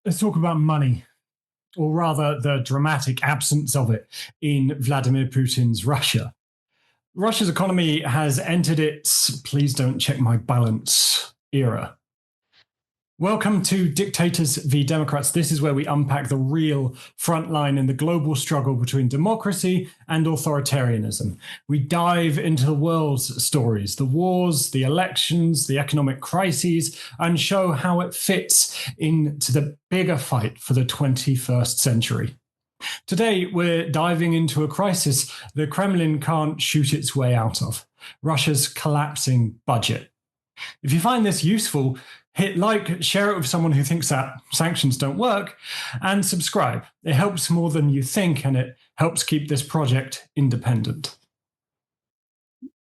Let's talk about money, or rather the dramatic absence of it in Vladimir Putin's Russia. Russia's economy has entered its please don't check my balance era. Welcome to Dictators v Democrats. This is where we unpack the real front line in the global struggle between democracy and authoritarianism. We dive into the world's stories, the wars, the elections, the economic crises, and show how it fits into the bigger fight for the 21st century. Today, we're diving into a crisis the Kremlin can't shoot its way out of: Russia's collapsing budget. If you find this useful, hit like, share it with someone who thinks that sanctions don't work, and subscribe. It helps more than you think, and it helps keep this project independent.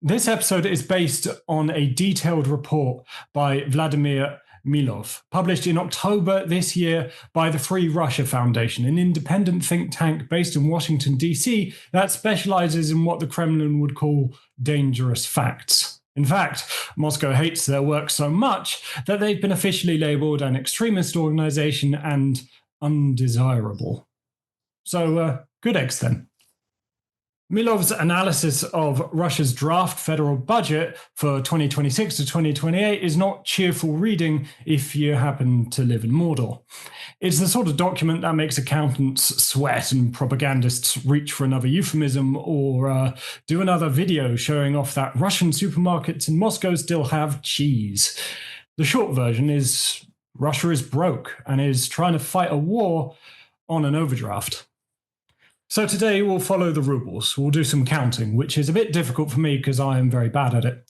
This episode is based on a detailed report by Vladimir Milov, published in October this year by the Free Russia Foundation, an independent think tank based in Washington, D.C. that specializes in what the Kremlin would call dangerous facts. In fact, Moscow hates their work so much that they've been officially labeled an extremist organization and undesirable. So, good eggs then. Milov's analysis of Russia's draft federal budget for 2026 to 2028 is not cheerful reading if you happen to live in Mordor. It's the sort of document that makes accountants sweat and propagandists reach for another euphemism or do another video showing off that Russian supermarkets in Moscow still have cheese. The short version is Russia is broke and is trying to fight a war on an overdraft. So today we'll follow the rubles. We'll do some counting, which is a bit difficult for me because I am very bad at it.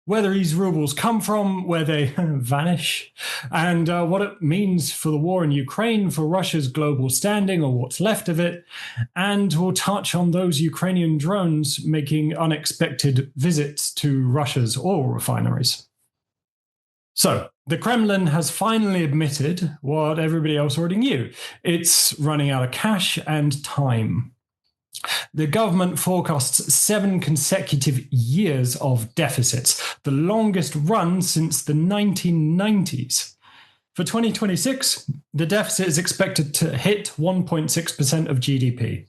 Where these rubles come from, where they vanish, and what it means for the war in Ukraine, for Russia's global standing or what's left of it. And we'll touch on those Ukrainian drones making unexpected visits to Russia's oil refineries. So, the Kremlin has finally admitted what everybody else already knew. It's running out of cash and time. The government forecasts 7 consecutive years of deficits, the longest run since the 1990s. For 2026, the deficit is expected to hit 1.6% of GDP,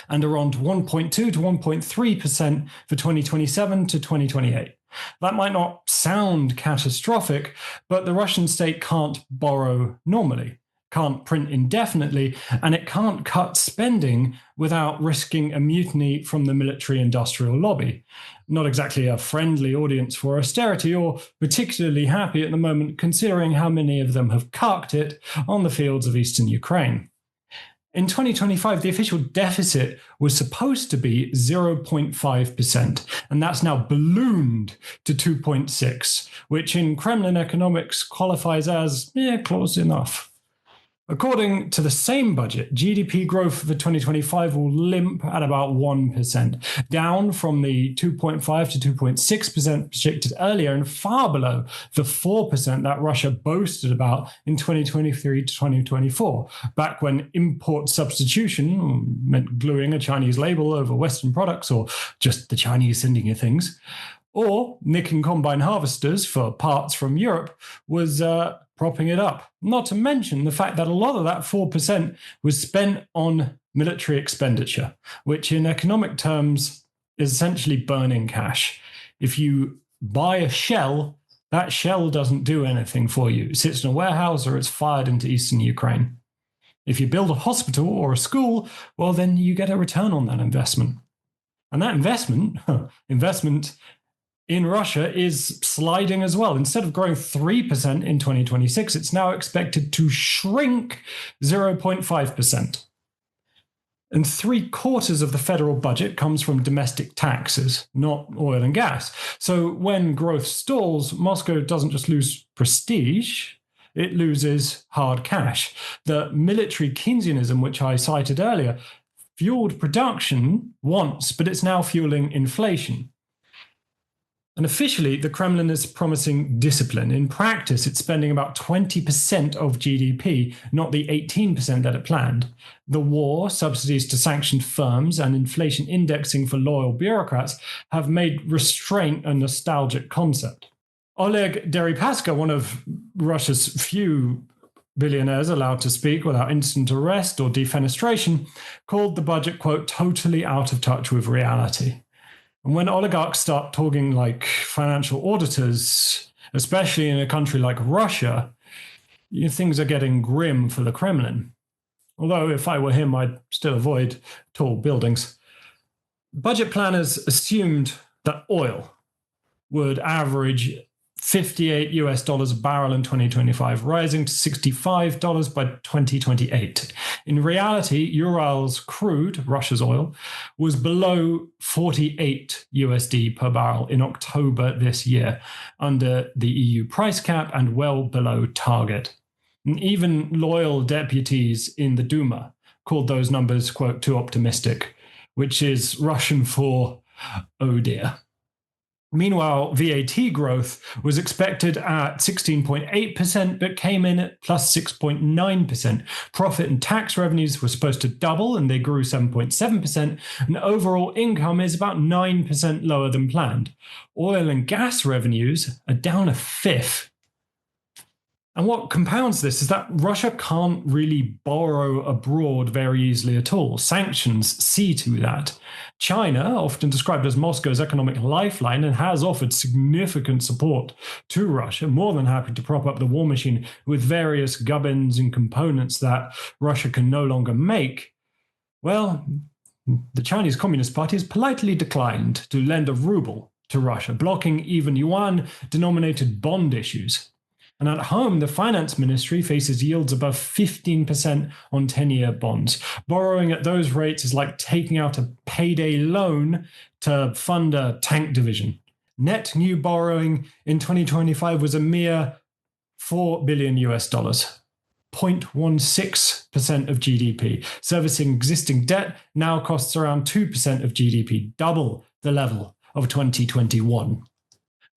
and around 1.2 to 1.3% for 2027 to 2028. That might not sound catastrophic, but the Russian state can't borrow normally, can't print indefinitely, and it can't cut spending without risking a mutiny from the military-industrial lobby. Not exactly a friendly audience for austerity, or particularly happy at the moment, considering how many of them have carked it on the fields of eastern Ukraine. In 2025, the official deficit was supposed to be 0.5%, and that's now ballooned to 2.6%, which in Kremlin economics qualifies as, close enough. According to the same budget, GDP growth for 2025 will limp at about 1%, down from the 2.5 to 2.6% projected earlier and far below the 4% that Russia boasted about in 2023 to 2024, back when import substitution meant gluing a Chinese label over Western products or just the Chinese sending you things, or nicking combine harvesters for parts from Europe was propping it up. Not to mention the fact that a lot of that 4% was spent on military expenditure, which in economic terms is essentially burning cash. If you buy a shell, that shell doesn't do anything for you. It sits in a warehouse or it's fired into eastern Ukraine. If you build a hospital or a school, well, then you get a return on that investment. And that investment in Russia is sliding as well. Instead of growing 3% in 2026, it's now expected to shrink 0.5%. And 3/4 of the federal budget comes from domestic taxes, not oil and gas. So when growth stalls, Moscow doesn't just lose prestige, it loses hard cash. The military Keynesianism, which I cited earlier, fueled production once, but it's now fueling inflation. And officially, the Kremlin is promising discipline. In practice, it's spending about 20% of GDP, not the 18% that it planned. The war, subsidies to sanctioned firms, and inflation indexing for loyal bureaucrats have made restraint a nostalgic concept. Oleg Deripaska, one of Russia's few billionaires allowed to speak without instant arrest or defenestration, called the budget, quote, totally out of touch with reality. And when oligarchs start talking like financial auditors, especially in a country like Russia, things are getting grim for the Kremlin. Although if I were him, I'd still avoid tall buildings. Budget planners assumed that oil would average $58 a barrel in 2025, rising to $65 by 2028. In reality, Ural's crude, Russia's oil, was below 48 USD per barrel in October this year, under the EU price cap and well below target. And even loyal deputies in the Duma called those numbers, quote, too optimistic, which is Russian for, oh dear. Meanwhile, VAT growth was expected at 16.8%, but came in at plus 6.9%. Profit and tax revenues were supposed to double, and they grew 7.7%, and overall income is about 9% lower than planned. Oil and gas revenues are down a fifth. And what compounds this is that Russia can't really borrow abroad very easily at all. Sanctions see to that. China, often described as Moscow's economic lifeline, and has offered significant support to Russia, more than happy to prop up the war machine with various gubbins and components that Russia can no longer make. Well, the Chinese Communist Party has politely declined to lend a ruble to Russia, blocking even yuan-denominated bond issues. And at home, the finance ministry faces yields above 15% on 10-year bonds. Borrowing at those rates is like taking out a payday loan to fund a tank division. Net new borrowing in 2025 was a mere $4 billion, 0.16% of GDP. Servicing existing debt now costs around 2% of GDP, double the level of 2021.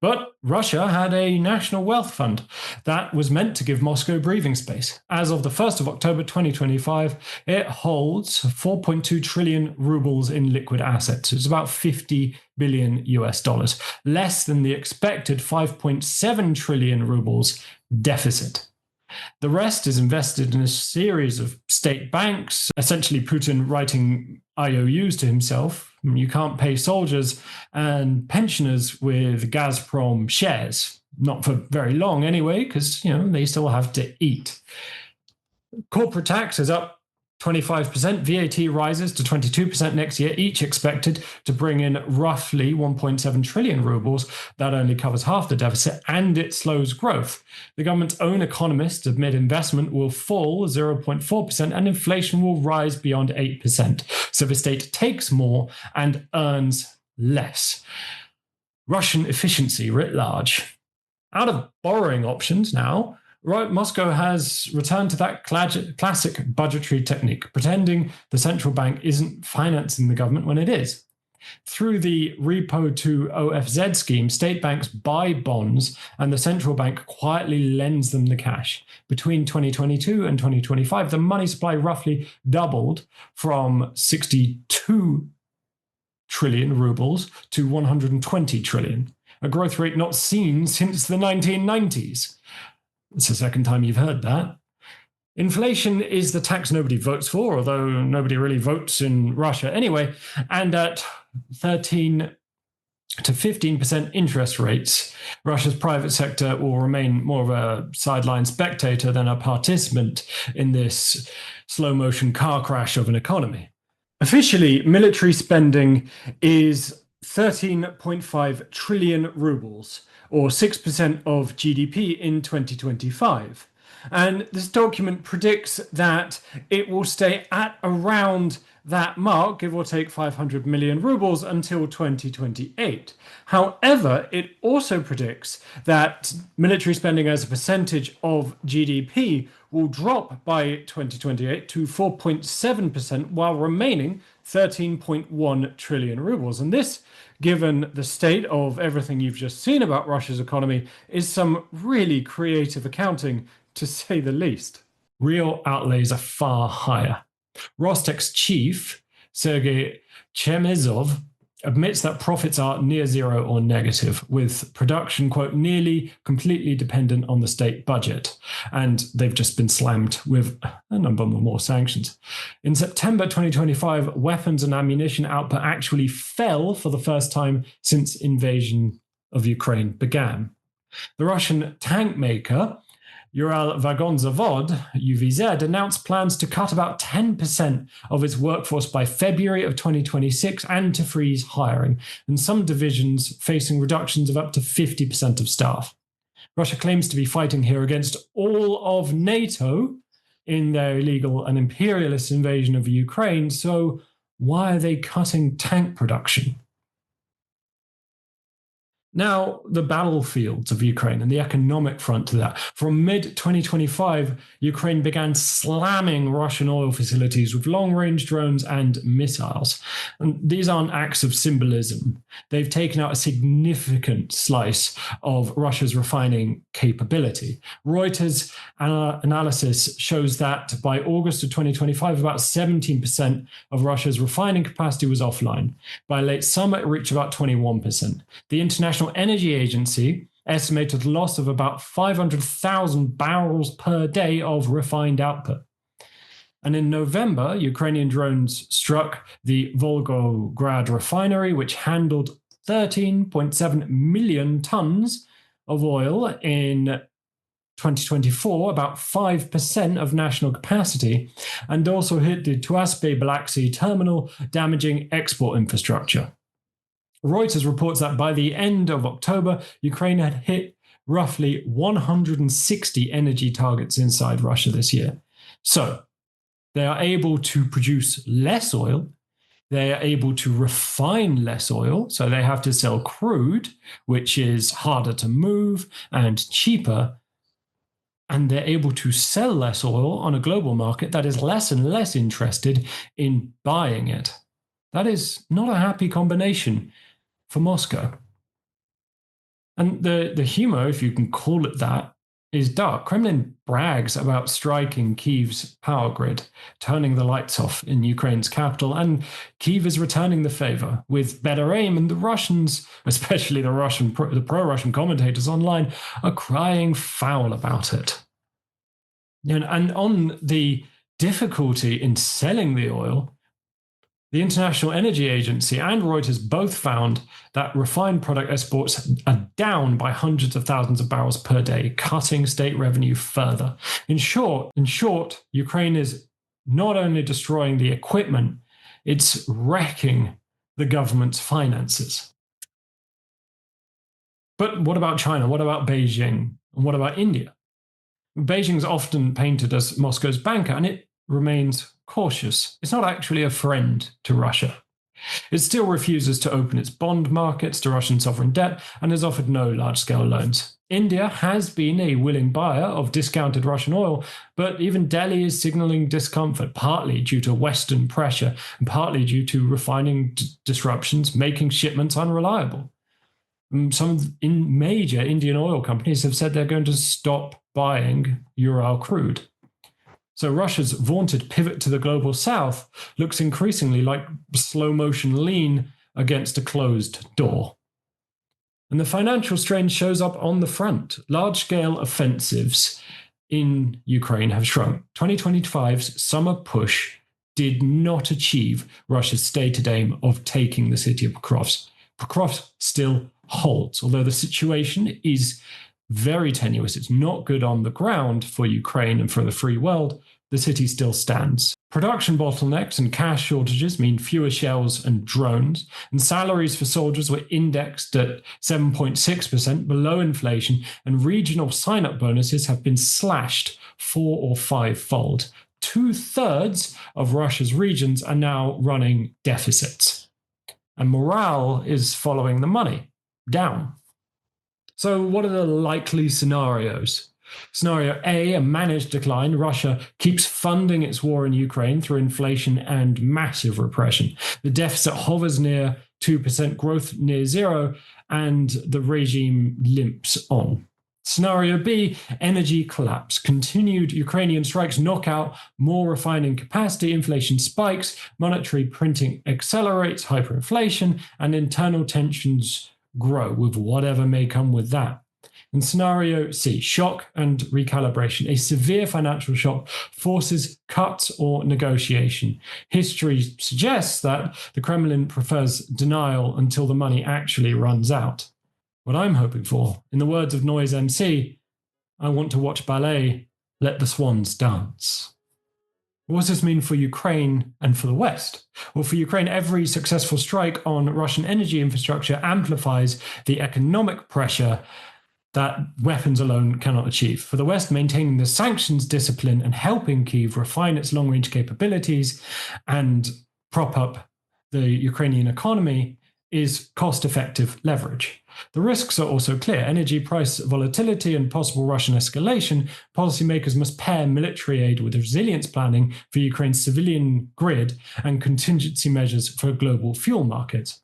But Russia had a national wealth fund that was meant to give Moscow breathing space. As of the 1st of October 2025, it holds 4.2 trillion rubles in liquid assets. It's about $50 billion, less than the expected 5.7 trillion rubles deficit. The rest is invested in a series of state banks, essentially Putin writing IOUs to himself. You can't pay soldiers and pensioners with Gazprom shares. Not for very long anyway, because they still have to eat. Corporate tax is up 25%. VAT rises to 22% next year, each expected to bring in roughly 1.7 trillion rubles. That only covers half the deficit, and it slows growth. The government's own economists admit investment will fall 0.4% and inflation will rise beyond 8%. So the state takes more and earns less. Russian efficiency writ large. Out of borrowing options now, Moscow has returned to that classic budgetary technique, pretending the central bank isn't financing the government when it is. Through the repo to OFZ scheme, state banks buy bonds and the central bank quietly lends them the cash. Between 2022 and 2025, the money supply roughly doubled from 62 trillion rubles to 120 trillion, a growth rate not seen since the 1990s. It's the second time you've heard that. Inflation is the tax nobody votes for, although nobody really votes in Russia anyway, and at 13 to 15% interest rates, Russia's private sector will remain more of a sideline spectator than a participant in this slow-motion car crash of an economy. Officially, military spending is 13.5 trillion rubles, or 6% of GDP in 2025. And this document predicts that it will stay at around that mark, give or take 500 million rubles, until 2028. However, it also predicts that military spending as a percentage of GDP will drop by 2028 to 4.7%, while remaining 13.1 trillion rubles. And this, given the state of everything you've just seen about Russia's economy, is some really creative accounting, to say the least. Real outlays are far higher. Rostec's chief, Sergei Chemezov, admits that profits are near zero or negative, with production, quote, nearly completely dependent on the state budget. And they've just been slammed with a number more sanctions. In September 2025, weapons and ammunition output actually fell for the first time since invasion of Ukraine began. The Russian tank maker Uralvagonzavod, UVZ, announced plans to cut about 10% of its workforce by February of 2026 and to freeze hiring, and some divisions facing reductions of up to 50% of staff. Russia claims to be fighting here against all of NATO in their illegal and imperialist invasion of Ukraine, so why are they cutting tank production? Now, the battlefields of Ukraine and the economic front to that. From mid-2025, Ukraine began slamming Russian oil facilities with long-range drones and missiles. And these aren't acts of symbolism. They've taken out a significant slice of Russia's refining capability. Reuters' analysis shows that by August of 2025, about 17% of Russia's refining capacity was offline. By late summer, it reached about 21%. The International Energy Agency estimated the loss of about 500,000 barrels per day of refined output. And in November, Ukrainian drones struck the Volgograd refinery, which handled 13.7 million tons of oil in 2024, about 5% of national capacity, and also hit the Tuapse Black Sea terminal, damaging export infrastructure. Reuters reports that by the end of October, Ukraine had hit roughly 160 energy targets inside Russia this year. So they are able to produce less oil. They are able to refine less oil. So they have to sell crude, which is harder to move and cheaper. And they're able to sell less oil on a global market that is less and less interested in buying it. That is not a happy combination for Moscow. And the humor, if you can call it that, is dark. Kremlin brags about striking Kyiv's power grid, turning the lights off in Ukraine's capital, and Kyiv is returning the favor with better aim, and the Russians, especially the pro-Russian commentators online, are crying foul about it. And on the difficulty in selling the oil, the International Energy Agency and Reuters both found that refined product exports are down by hundreds of thousands of barrels per day, cutting state revenue further. In short, Ukraine is not only destroying the equipment, it's wrecking the government's finances. But what about China? What about Beijing? And what about India? Beijing's often painted as Moscow's banker, and it remains cautious. It's not actually a friend to Russia. It still refuses to open its bond markets to Russian sovereign debt and has offered no large-scale loans. India has been a willing buyer of discounted Russian oil, but even Delhi is signaling discomfort, partly due to Western pressure and partly due to refining disruptions, making shipments unreliable. Some major Indian oil companies have said they're going to stop buying Ural crude. So Russia's vaunted pivot to the global south looks increasingly like slow-motion lean against a closed door. And the financial strain shows up on the front. Large-scale offensives in Ukraine have shrunk. 2025's summer push did not achieve Russia's stated aim of taking the city of Pokrovsk. Pokrovsk still holds, although the situation is very tenuous. It's not good on the ground for Ukraine and for the free world. The city still stands. Production bottlenecks and cash shortages mean fewer shells and drones, and salaries for soldiers were indexed at 7.6% below inflation, and regional sign-up bonuses have been slashed 4 or 5-fold. 2/3 of Russia's regions are now running deficits. And morale is following the money, down. So what are the likely scenarios? Scenario A, a managed decline. Russia keeps funding its war in Ukraine through inflation and massive repression. The deficit hovers near 2%, growth near zero, and the regime limps on. Scenario B, energy collapse. Continued Ukrainian strikes knock out more refining capacity, inflation spikes, monetary printing accelerates, hyperinflation, and internal tensions grow with whatever may come with that. In scenario C, shock and recalibration. A severe financial shock forces cuts or negotiation. History suggests that the Kremlin prefers denial until the money actually runs out. What I'm hoping for, in the words of Noise MC, I want to watch ballet, let the swans dance. What does this mean for Ukraine and for the West? Well, for Ukraine, every successful strike on Russian energy infrastructure amplifies the economic pressure that weapons alone cannot achieve. For the West, maintaining the sanctions discipline and helping Kyiv refine its long-range capabilities and prop up the Ukrainian economy is cost-effective leverage. The risks are also clear. Energy price volatility and possible Russian escalation. Policymakers must pair military aid with resilience planning for Ukraine's civilian grid and contingency measures for a global fuel market.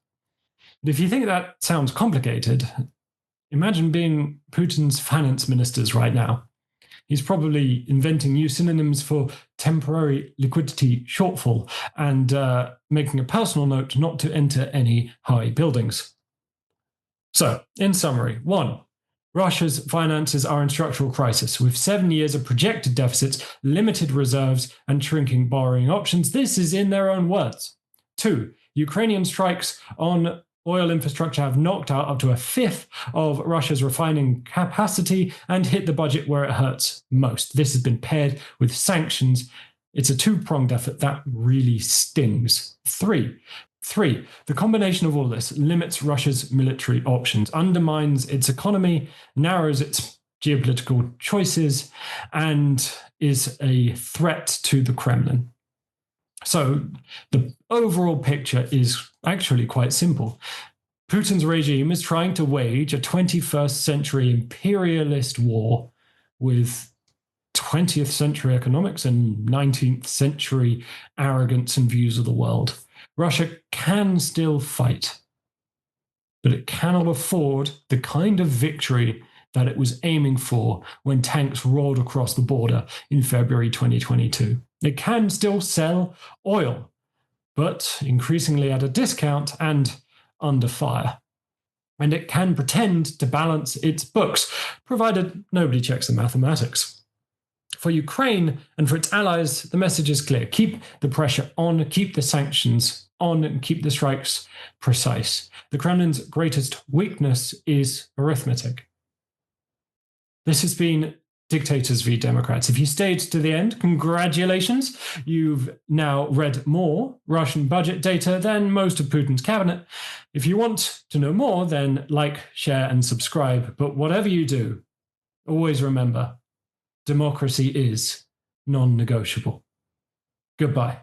But if you think that sounds complicated, imagine being Putin's finance ministers right now. He's probably inventing new synonyms for temporary liquidity shortfall and making a personal note not to enter any high buildings. So, in summary, 1. Russia's finances are in structural crisis. With 7 years of projected deficits, limited reserves, and shrinking borrowing options, this is in their own words. 2. Ukrainian strikes on oil infrastructure have knocked out up to a fifth of Russia's refining capacity and hit the budget where it hurts most. This has been paired with sanctions. It's a two-pronged effort that really stings. 3. The combination of all this limits Russia's military options, undermines its economy, narrows its geopolitical choices, and is a threat to the Kremlin. So the overall picture is actually quite simple. Putin's regime is trying to wage a 21st century imperialist war with 20th century economics and 19th century arrogance and views of the world. Russia can still fight, but it cannot afford the kind of victory that it was aiming for when tanks rolled across the border in February 2022. It can still sell oil, but increasingly at a discount and under fire. And it can pretend to balance its books, provided nobody checks the mathematics. For Ukraine and for its allies, the message is clear. Keep the pressure on, keep the sanctions on, and keep the strikes precise. The Kremlin's greatest weakness is arithmetic. This has been Dictators v. Democrats. If you stayed to the end, congratulations. You've now read more Russian budget data than most of Putin's cabinet. If you want to know more, then like, share, and subscribe. But whatever you do, always remember, democracy is non-negotiable. Goodbye.